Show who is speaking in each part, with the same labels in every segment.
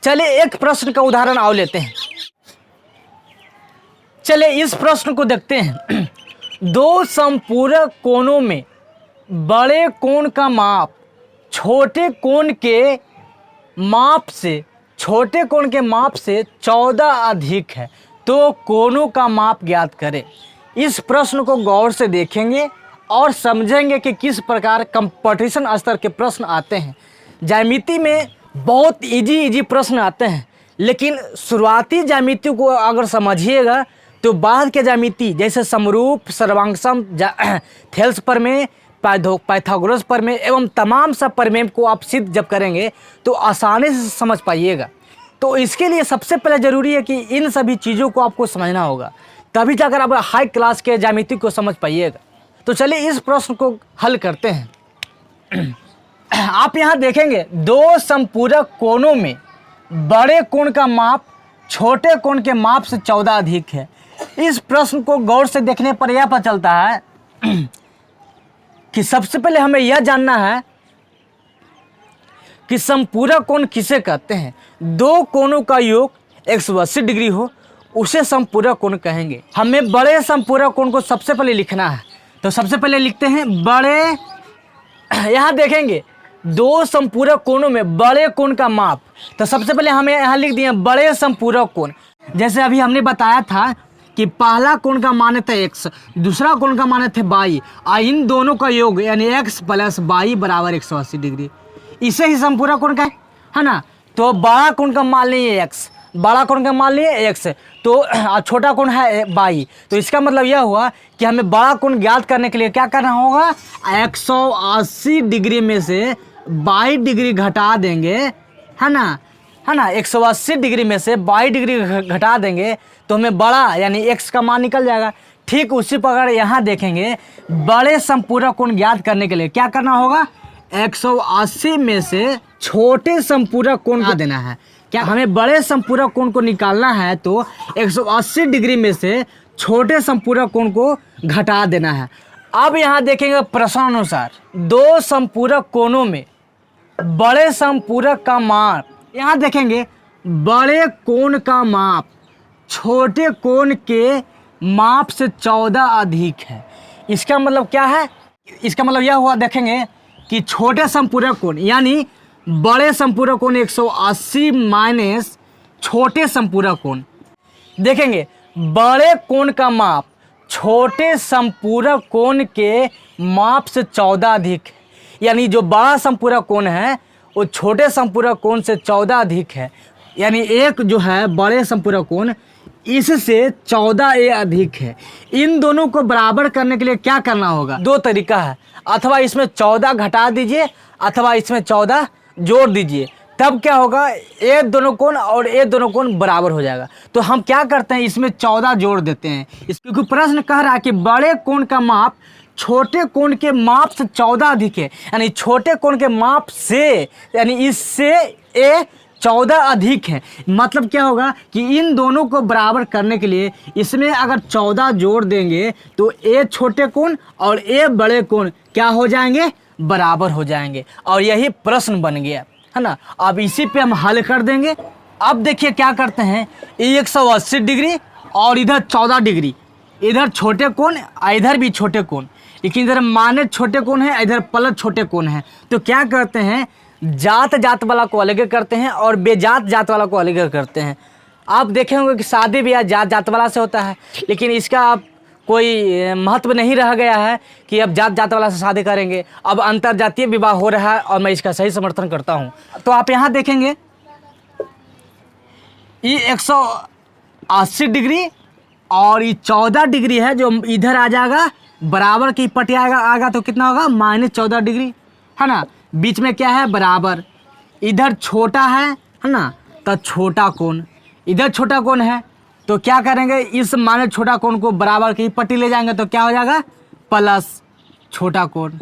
Speaker 1: चलिए एक प्रश्न का उदाहरण और लेते हैं। चलिए इस प्रश्न को देखते हैं। दो समपूरक कोणों में बड़े कोण का माप छोटे कोण के माप से 14 अधिक है, तो कोणों का माप ज्ञात करें। इस प्रश्न को गौर से देखेंगे और समझेंगे कि किस प्रकार कंपटीशन स्तर के प्रश्न आते हैं। ज्यामिति में बहुत इजी प्रश्न आते हैं, लेकिन शुरुआती ज्यामिति को अगर समझिएगा तो बाद के ज्यामिति जैसे समरूप, सर्वांगसम, थेल्स प्रमेय, पाइथागोरस प्रमेय एवं तमाम सब प्रमेय को आप सिद्ध जब करेंगे तो आसानी से समझ पाइएगा। तो इसके लिए सबसे पहले ज़रूरी है कि इन सभी चीज़ों को आपको समझना होगा, तभी जाकर आप हाई क्लास के ज्यामिति को समझ पाइएगा। तो चलिए इस प्रश्न को हल करते हैं। आप यहाँ देखेंगे दो समपूरक कोणों में बड़े कोण का माप छोटे कोण के माप से 14 अधिक है। इस प्रश्न को गौर से देखने पर यह पता चलता है कि सबसे पहले हमें यह जानना है कि समपूरक कोण किसे कहते हैं। दो कोणों का योग 180 डिग्री हो उसे समपूरक कोण कहेंगे। हमें बड़े समपूरक कोण को सबसे पहले लिखना है, तो सबसे पहले लिखते हैं बड़े। यहाँ देखेंगे दो समपूरक कोणों में बड़े कोण का माप, तो सबसे पहले हमें यहाँ लिख दिए बड़े समपूरक कोण। जैसे अभी हमने बताया था कि पहला कोण का मान था x, दूसरा कोण का मान थे y, और इन दोनों का योग यानी x + y बराबर 180 डिग्री, इसे ही समपूरक कोण का है ना। तो बड़ा कोण का मान लिए x, बड़ा कोण का मान लिए x, तो छोटा कोण है y। तो इसका मतलब यह हुआ कि हमें बड़ा कोण ज्ञात करने के लिए क्या करना होगा, 180 डिग्री में से 22 डिग्री घटा देंगे, है ना 180 डिग्री में से 22 डिग्री घटा देंगे तो हमें बड़ा यानी x का मान निकल जाएगा। ठीक उसी प्रकार यहाँ देखेंगे बड़े समपूरक कोण ज्ञात करने के लिए क्या करना होगा, 180 में से छोटे समपूरक कोण को देना है। क्या हमें बड़े समपूरक कोण को निकालना है तो 180 डिग्री में से छोटे समपूरक कोण को घटा देना है। अब यहाँ देखेंगे प्रश्नानुसार दो समपूरक कोणों में बड़े समपूरक का माप, यहाँ देखेंगे बड़े कोण का माप छोटे कोण के माप से 14 अधिक है। इसका मतलब क्या है, इसका मतलब यह हुआ देखेंगे कि छोटे समपूरक कोण यानी बड़े समपूरक कोण 180 माइनस छोटे समपूरक कोण। देखेंगे बड़े कोण का माप छोटे समपूरक कोण के माप से 14 अधिक है, यानी जो बड़ा समपूरक कोण है वो छोटे समपूरक कोण से 14 अधिक है। यानी एक जो है बड़े समपूरक कोण इससे 14a अधिक है। इन दोनों को बराबर करने के लिए क्या करना होगा, दो तरीका है, अथवा इसमें 14 घटा दीजिए अथवा इसमें 14 जोड़ दीजिए, तब क्या होगा ये दोनों कोण और ये दोनों कोण बराबर हो जाएगा। तो हम क्या करते हैं इसमें 14 जोड़ देते हैं, क्योंकि प्रश्न कह रहा है कि बड़े कोण का माप छोटे कोण के माप से 14 अधिक है, यानी छोटे कोण के माप से यानी इससे ए 14 अधिक है। मतलब क्या होगा कि इन दोनों को बराबर करने के लिए इसमें अगर 14 जोड़ देंगे तो ए छोटे कोण और ए बड़े कोण क्या हो जाएंगे, बराबर हो जाएंगे। और यही प्रश्न बन गया, है ना। अब इसी पे हम हल कर देंगे। अब देखिए क्या करते हैं, 180 डिग्री और इधर 14 डिग्री, इधर छोटे कोण इधर भी छोटे कोण, लेकिन इधर माने छोटे कोण है इधर प्लस छोटे कोण है। तो क्या करते हैं, जात वाला को अलग करते हैं और बेजात जात वाला को अलग करते हैं। आप देखे होंगे कि शादी ब्याह जात वाला से होता है, लेकिन इसका अब कोई महत्व नहीं रह गया है कि अब जात वाला से शादी करेंगे। अब अंतर जातीय विवाह हो रहा है और मैं इसका सही समर्थन करता हूँ। तो आप यहाँ देखेंगे ये 180 डिग्री और ये 14 डिग्री है जो इधर आ जाएगा, बराबर की पट्टी आएगा तो कितना होगा, -14 डिग्री, है ना। बीच में क्या है, बराबर, इधर छोटा है ना, तो छोटा कोण, इधर छोटा कोण है तो क्या करेंगे, इस माने छोटा कोण को बराबर की पट्टी ले जाएंगे तो क्या हो जाएगा, प्लस छोटा कोण।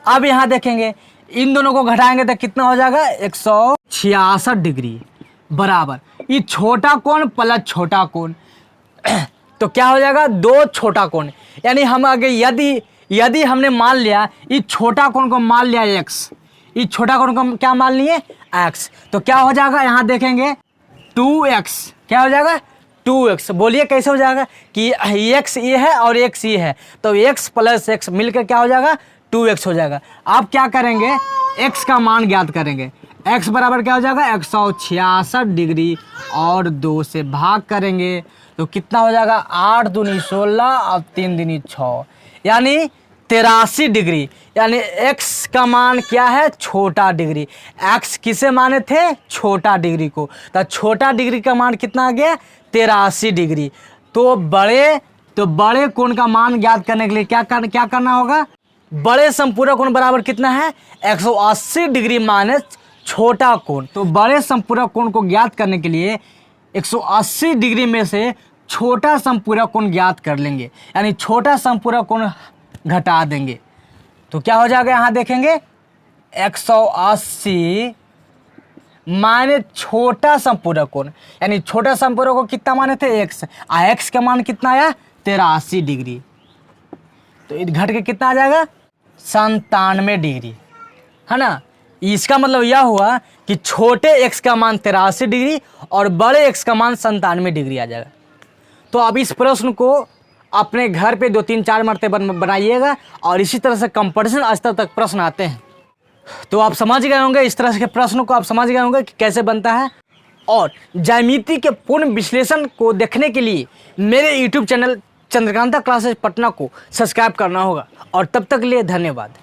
Speaker 1: अब यहाँ देखेंगे इन दोनों को घटाएंगे तो कितना हो जाएगा, 166 डिग्री बराबर ये छोटा कोण प्लस छोटा कोण, तो क्या हो जाएगा, दो छोटा कोण। यानी हम आगे यदि हमने मान लिया इस छोटा कोण को मान लिया x, इस छोटा कोण को क्या मान लिए x। तो क्या हो जाएगा यहाँ देखेंगे 2x, क्या हो जाएगा 2x। बोलिए कैसे हो जाएगा कि x ये है और x ये है, तो x प्लस x मिलकर क्या हो जाएगा 2x हो जाएगा। आप क्या करेंगे x का मान ज्ञात करेंगे। x बराबर क्या हो जाएगा 166 डिग्री और 2 से भाग करेंगे तो कितना हो जाएगा 8 दूनी 16 और 3 दूनी 6 यानी 83 डिग्री। यानी x का मान क्या है छोटा डिग्री। x किसे माने थे छोटा डिग्री को, तो छोटा डिग्री का मान कितना आ गया 83 डिग्री। तो बड़े कोण का मान ज्ञात करने के लिए क्या करना होगा, बड़े समपूरक कोण बराबर कितना है 180 डिग्री माइनस छोटा कोण। तो बड़े समपूरक कोण को ज्ञात करने के लिए 180 डिग्री में से छोटा समपूरक कोण ज्ञात कर लेंगे, यानी छोटा समपूरक कोण घटा देंगे। तो क्या हो जाएगा यहाँ देखेंगे 180 माने छोटा समपूरक कोण, यानी छोटा समपूरक को कितना माने थे x, x का मान कितना आया 83 डिग्री। तो घट के कितना आ जाएगा 97 डिग्री, है ना। इसका मतलब यह हुआ कि छोटे x का मान 83 डिग्री और बड़े x का मान 97 डिग्री आ जाएगा। तो अब इस प्रश्न को अपने घर पे 2-3-4 मरतबा बनाइएगा और इसी तरह से कंपटीशन स्तर तक प्रश्न आते हैं। तो आप समझ गए होंगे, इस तरह के प्रश्नों को आप समझ गए होंगे कि कैसे बनता है। और ज्यामिति के पूर्ण विश्लेषण को देखने के लिए मेरे YouTube channel Chandrakanta classes Patna को सब्सक्राइब करना होगा। और तब तक के लिए धन्यवाद।